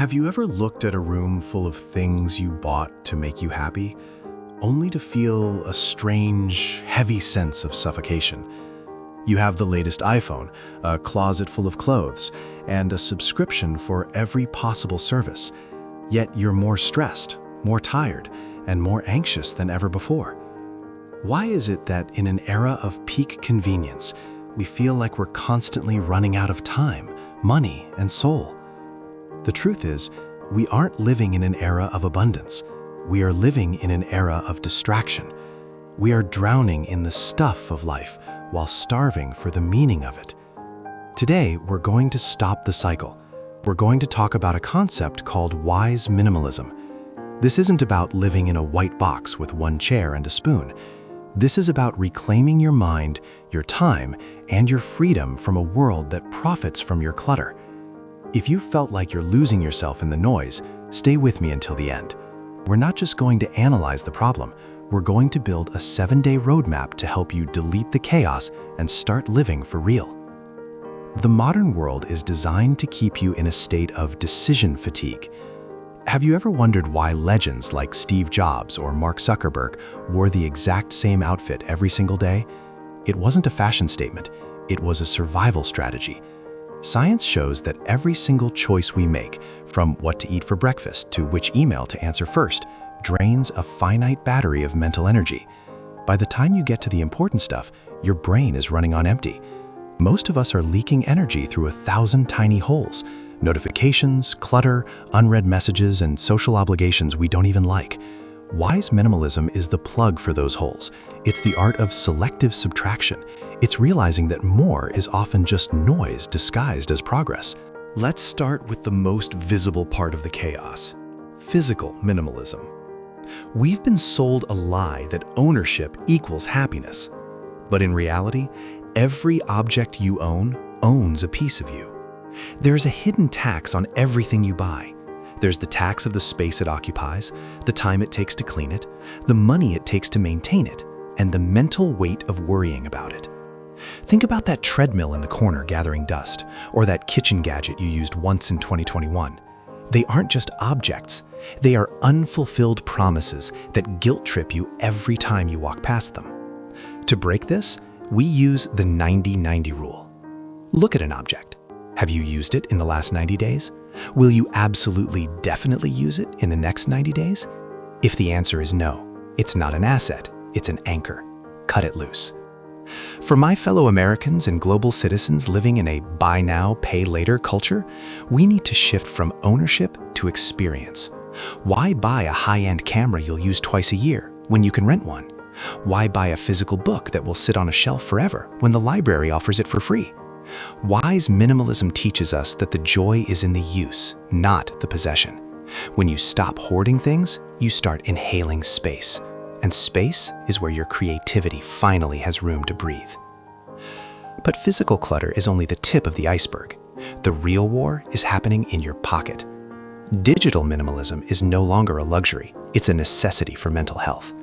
Have you ever looked at a room full of things you bought to make you happy, only to feel a strange, heavy sense of suffocation? You have the latest iPhone, a closet full of clothes, and a subscription for every possible service, yet you're more stressed, more tired, and more anxious than ever before. Why is it that in an era of peak convenience, we feel like we're constantly running out of time, money, and soul? The truth is, we aren't living in an era of abundance. We are living in an era of distraction. We are drowning in the stuff of life while starving for the meaning of it. Today, we're going to stop the cycle. We're going to talk about a concept called wise minimalism. This isn't about living in a white box with one chair and a spoon. This is about reclaiming your mind, your time, and your freedom from a world that profits from your clutter. If you felt like you're losing yourself in the noise, stay with me until the end. We're not just going to analyze the problem, we're going to build a 7-day roadmap to help you delete the chaos and start living for real. The modern world is designed to keep you in a state of decision fatigue. Have you ever wondered why legends like Steve Jobs or Mark Zuckerberg wore the exact same outfit every single day? It wasn't a fashion statement, it was a survival strategy. Science shows that every single choice we make, from what to eat for breakfast to which email to answer first, drains a finite battery of mental energy. By the time you get to the important stuff, your brain is running on empty. Most of us are leaking energy through 1,000 tiny holes: notifications, clutter, unread messages, and social obligations we don't even like. Wise minimalism is the plug for those holes. It's the art of selective subtraction. It's realizing that more is often just noise disguised as progress. Let's start with the most visible part of the chaos: physical minimalism. We've been sold a lie that ownership equals happiness. But in reality, every object you own owns a piece of you. There's a hidden tax on everything you buy. There's the tax of the space it occupies, the time it takes to clean it, the money it takes to maintain it, and the mental weight of worrying about it. Think about that treadmill in the corner gathering dust, or that kitchen gadget you used once in 2021. They aren't just objects, they are unfulfilled promises that guilt trip you every time you walk past them. To break this, we use the 90-90 rule. Look at an object. Have you used it in the last 90 days? Will you absolutely definitely use it in the next 90 days? If the answer is no, it's not an asset, it's an anchor. Cut it loose. For my fellow Americans and global citizens living in a buy now, pay later culture, we need to shift from ownership to experience. Why buy a high-end camera you'll use twice a year when you can rent one? Why buy a physical book that will sit on a shelf forever when the library offers it for free? Wise minimalism teaches us that the joy is in the use, not the possession. When you stop hoarding things, you start inhaling space. And space is where your creativity finally has room to breathe. But physical clutter is only the tip of the iceberg. The real war is happening in your pocket. Digital minimalism is no longer a luxury, it's a necessity for mental health.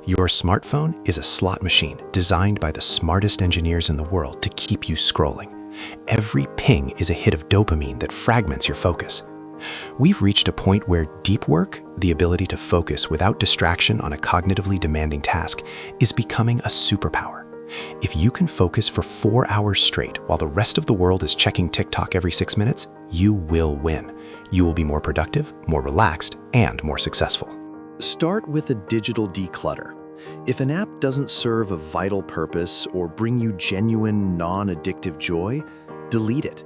Your smartphone is a slot machine designed by the smartest engineers in the world to keep you scrolling. Every ping is a hit of dopamine that fragments your focus. We've reached a point where deep work, the ability to focus without distraction on a cognitively demanding task, is becoming a superpower. If you can focus for 4 hours straight while the rest of the world is checking TikTok every 6 minutes, you will win. You will be more productive, more relaxed, and more successful. Start with a digital declutter. If an app doesn't serve a vital purpose or bring you genuine, non-addictive joy, delete it.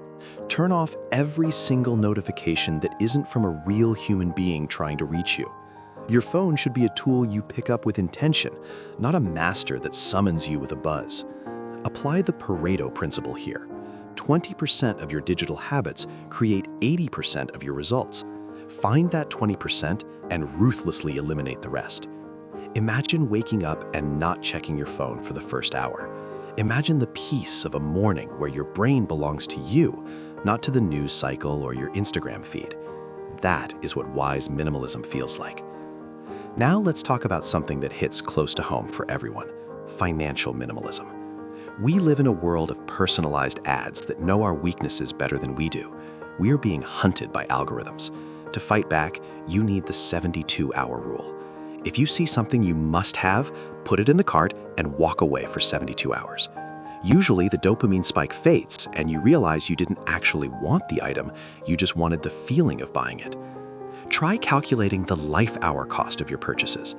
Turn off every single notification that isn't from a real human being trying to reach you. Your phone should be a tool you pick up with intention, not a master that summons you with a buzz. Apply the Pareto principle here. 20% of your digital habits create 80% of your results. Find that 20% and ruthlessly eliminate the rest. Imagine waking up and not checking your phone for the first hour. Imagine the peace of a morning where your brain belongs to you, not to the news cycle or your Instagram feed. That is what wise minimalism feels like. Now let's talk about something that hits close to home for everyone: financial minimalism. We live in a world of personalized ads that know our weaknesses better than we do. We are being hunted by algorithms. To fight back, you need the 72-hour rule. If you see something you must have, put it in the cart and walk away for 72 hours. Usually the dopamine spike fades and you realize you didn't actually want the item, you just wanted the feeling of buying it. Try calculating the life hour cost of your purchases.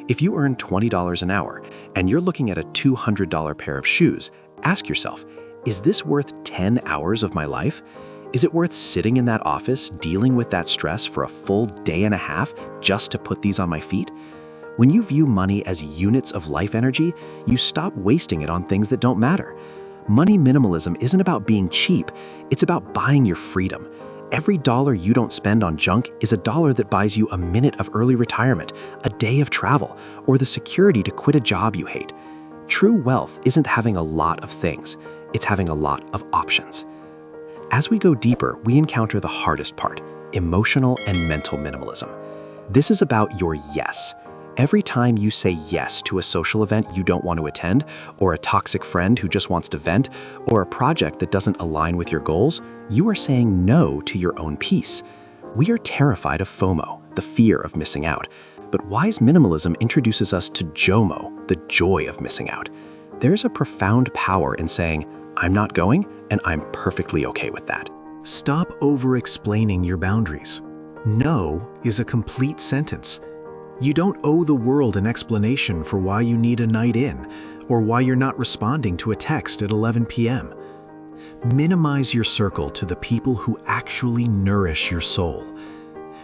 If you earn $20 an hour and you're looking at a $200 pair of shoes, ask yourself, is this worth 10 hours of my life? Is it worth sitting in that office dealing with that stress for a full day and a half just to put these on my feet? When you view money as units of life energy, you stop wasting it on things that don't matter. Money minimalism isn't about being cheap, it's about buying your freedom. Every dollar you don't spend on junk is a dollar that buys you a minute of early retirement, a day of travel, or the security to quit a job you hate. True wealth isn't having a lot of things, it's having a lot of options. As we go deeper, we encounter the hardest part, emotional and mental minimalism. This is about your yes. Every time you say yes to a social event you don't want to attend, or a toxic friend who just wants to vent, or a project that doesn't align with your goals, you are saying no to your own peace. We are terrified of FOMO, the fear of missing out. But wise minimalism introduces us to JOMO, the joy of missing out. There's a profound power in saying, I'm not going, and I'm perfectly okay with that. Stop over-explaining your boundaries. No is a complete sentence. You don't owe the world an explanation for why you need a night in, or why you're not responding to a text at 11 p.m. Minimize your circle to the people who actually nourish your soul.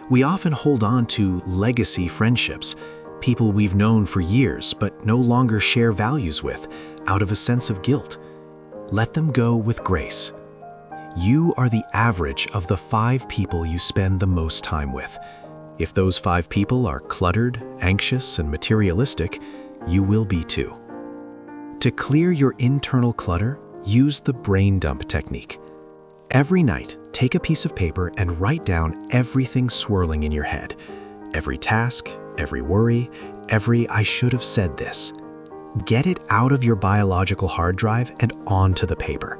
We often hold on to legacy friendships, people we've known for years but no longer share values with, out of a sense of guilt. Let them go with grace. You are the average of the 5 people you spend the most time with. If those 5 people are cluttered, anxious, and materialistic, you will be too. To clear your internal clutter, use the brain dump technique. Every night, take a piece of paper and write down everything swirling in your head. Every task, every worry, every I should have said this. Get it out of your biological hard drive and onto the paper.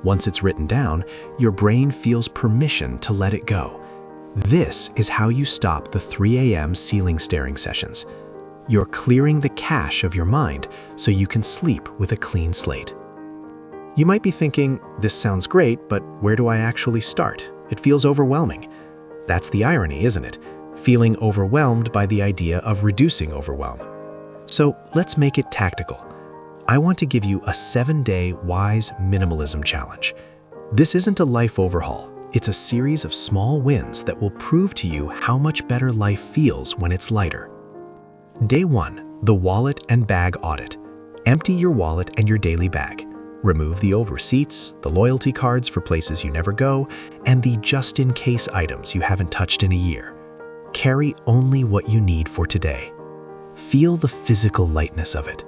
Once it's written down, your brain feels permission to let it go. This is how you stop the 3 a.m. ceiling staring sessions. You're clearing the cache of your mind so you can sleep with a clean slate. You might be thinking, this sounds great, but where do I actually start? It feels overwhelming. That's the irony, isn't it? Feeling overwhelmed by the idea of reducing overwhelm. So let's make it tactical. I want to give you a 7-day wise minimalism challenge. This isn't a life overhaul. It's a series of small wins that will prove to you how much better life feels when it's lighter. Day 1, the wallet and bag audit. Empty your wallet and your daily bag. Remove the old receipts, the loyalty cards for places you never go, and the just-in-case items you haven't touched in a year. Carry only what you need for today. Feel the physical lightness of it.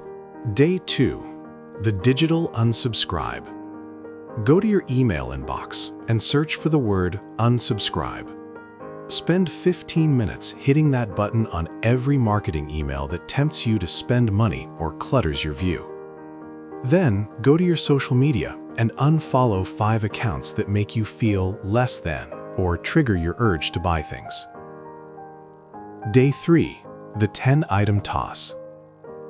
Day 2, the digital unsubscribe. Go to your email inbox and search for the word unsubscribe. Spend 15 minutes hitting that button on every marketing email that tempts you to spend money or clutters your view. Then go to your social media and unfollow 5 accounts that make you feel less than or trigger your urge to buy things. Day 3, the 10-item toss.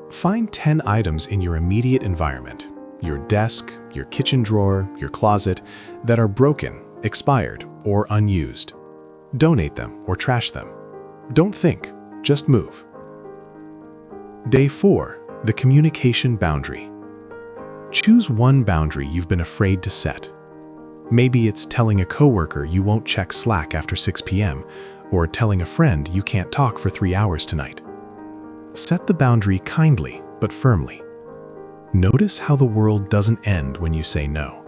Find 10 items in your immediate environment, your desk, your kitchen drawer, your closet, that are broken, expired, or unused. Donate them or trash them. Don't think, just move. Day 4, the communication boundary. Choose one boundary you've been afraid to set. Maybe it's telling a coworker you won't check Slack after 6 p.m., or telling a friend you can't talk for 3 hours tonight. Set the boundary kindly but firmly. Notice how the world doesn't end when you say no.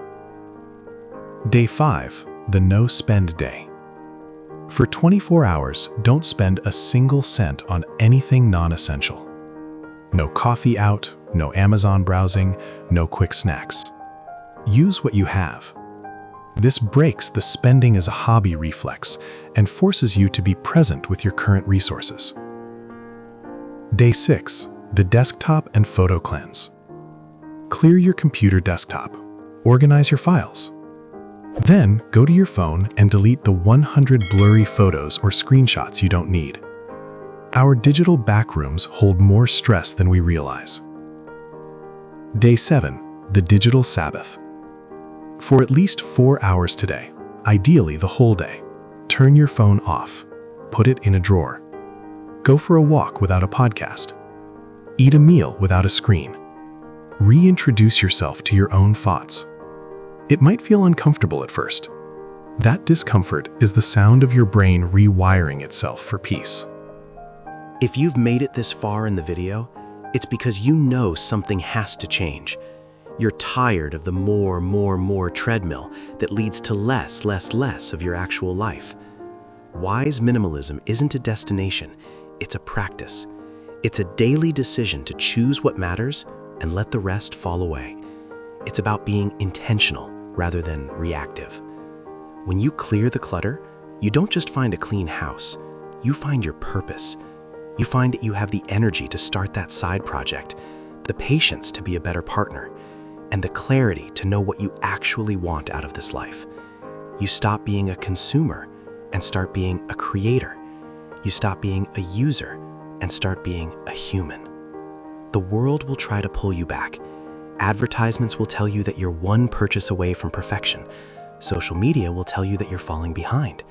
Day 5, the no spend day. For 24 hours, don't spend a single cent on anything non-essential. No coffee out, no Amazon browsing, no quick snacks. Use what you have. This breaks the spending as a hobby reflex and forces you to be present with your current resources. Day 6, the desktop and photo cleanse. Clear your computer desktop. Organize your files. Then go to your phone and delete the 100 blurry photos or screenshots you don't need. Our digital backrooms hold more stress than we realize. Day 7, the digital Sabbath. For at least 4 hours today, ideally the whole day, turn your phone off. Put it in a drawer. Go for a walk without a podcast. Eat a meal without a screen. Reintroduce yourself to your own thoughts. It might feel uncomfortable at first. That discomfort is the sound of your brain rewiring itself for peace. If you've made it this far in the video, it's because you know something has to change. You're tired of the more treadmill that leads to less of your actual life. Wise minimalism isn't a destination, it's a practice. It's a daily decision to choose what matters and let the rest fall away. It's about being intentional rather than reactive. When you clear the clutter, you don't just find a clean house, you find your purpose. You find that you have the energy to start that side project, the patience to be a better partner, and the clarity to know what you actually want out of this life. You stop being a consumer and start being a creator. You stop being a user and start being a human. The world will try to pull you back. Advertisements will tell you that you're one purchase away from perfection. Social media will tell you that you're falling behind,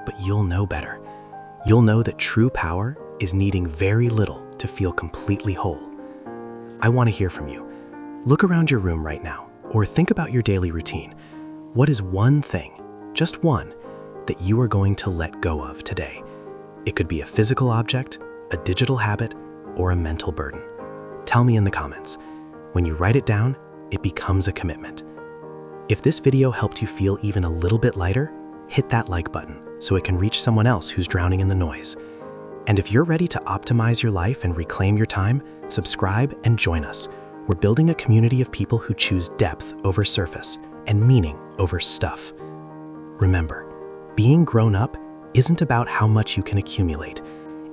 but you'll know better. You'll know that true power is needing very little to feel completely whole. I want to hear from you. Look around your room right now, or think about your daily routine. What is one thing, just one, that you are going to let go of today? It could be a physical object, a digital habit, or a mental burden. Tell me in the comments. When you write it down, it becomes a commitment. If this video helped you feel even a little bit lighter, hit that like button so it can reach someone else who's drowning in the noise. And if you're ready to optimize your life and reclaim your time, subscribe and join us. We're building a community of people who choose depth over surface and meaning over stuff. Remember, being grown up isn't about how much you can accumulate.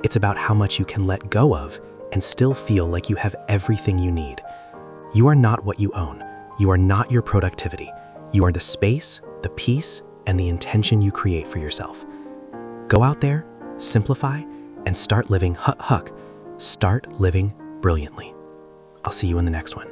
It's about how much you can let go of and still feel like you have everything you need. You are not what you own. You are not your productivity. You are the space, the peace, and the intention you create for yourself. Go out there, simplify, and start living start living brilliantly. I'll see you in the next one.